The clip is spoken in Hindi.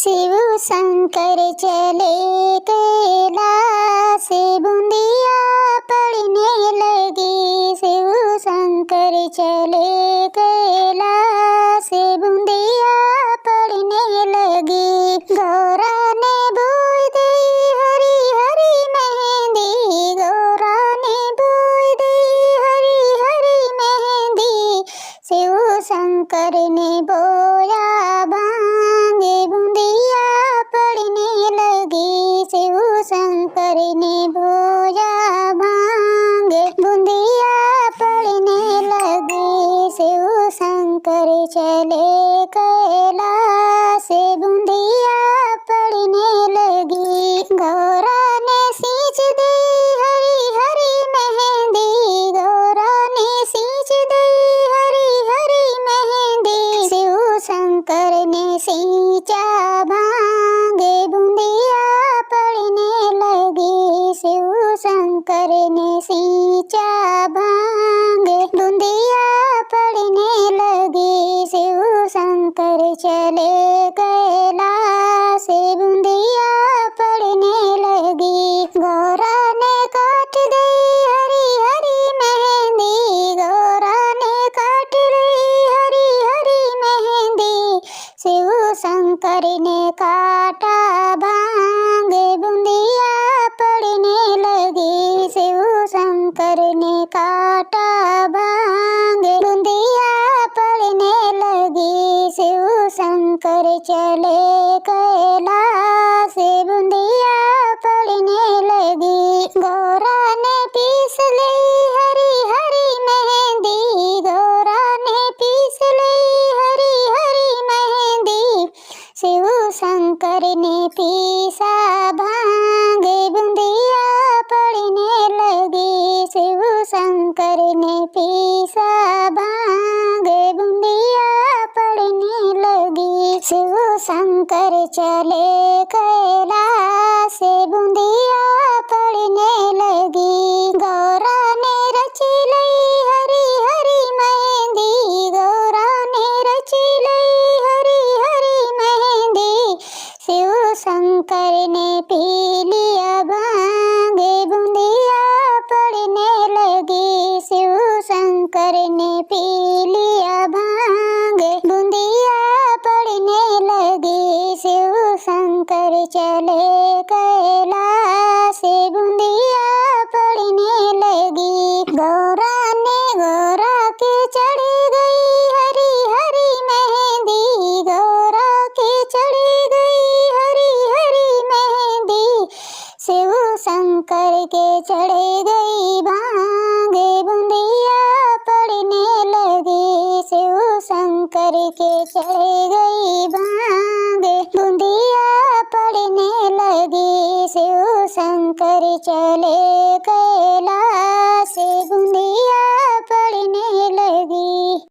शिव शंकर चले कैलाश, बूंदिया पड़ने लगी। शिव शंकर चले कैलाश, बूंदिया पड़ने लगी। गौरा ने बोई दी हरी हरी मेहंदी, गौरा ने बोई दी हरी हरी मेहंदी। शिव शंकर ने बोया भांग, बूंदिया पड़ने लगी। शिव शंकर ने बोया भांग, बूंदिया पड़ने लगी। शिव शंकर चले कैलाश, बूंदिया पड़ने लगी। गौरा ने सींच दी हरी हरी मेहंदी, गौरा ने सींच दी हरी हरी मेहंदी। शिव शंकर ने सींचा भांग, बूंदिया पड़ने लगी। शिव शंकर ने सींचा भांग, बूंदिया पड़ने लगी। शिव शंकर चले कैलाश, बूंदिया पड़ने लगी। गौरा ने काट दी हरी हरी मेहंदी, गौरा ने काट दी हरी हरी मेहंदी। शिव शंकर ने काटा भांग, बूंदिया पड़ने लगी। शिव शंकर ने काटा भांग, बूंदिया पड़ने लगी। शिव शंकर चले कैलाश, बूंदिया पड़ने लगी। गौरा ने पीस ली हरी हरी मेहंदी, गौरा ने पीस ली हरी हरी मेहंदी। शिव शंकर ने पीसा भांग, बूंदिया पड़ने लगी। शिव शंकर ने पीसा भांग, बूंदिया पड़ने लगी। शिव शंकर चले कैलाश, बूंदिया पड़ने लगी। गौरा ने रच ली हरी हरी मेहंदी, गौरा ने रच ली हरी हरी मेहंदी। शिव शंकर ने पी लिया भांग, बूंदिया पड़ने लगी। शिव शंकर ने पी लिया भांग, बूंदिया पड़ने लगी। शिव शंकर चले कैलाश, बूंदिया पड़ने लगी। गौरा ने गौरा के चढ़ गई हरी हरी मेहंदी, गौरा के चढ़ गई हरी हरी मेहंदी। शिव शंकर के चढ़ गई भांग, बूंदिया पड़ने लगी। शिव शंकर के चढ़ गई भांग, बूंदिया पड़ने लगी। शिव शंकर चले कैलाश।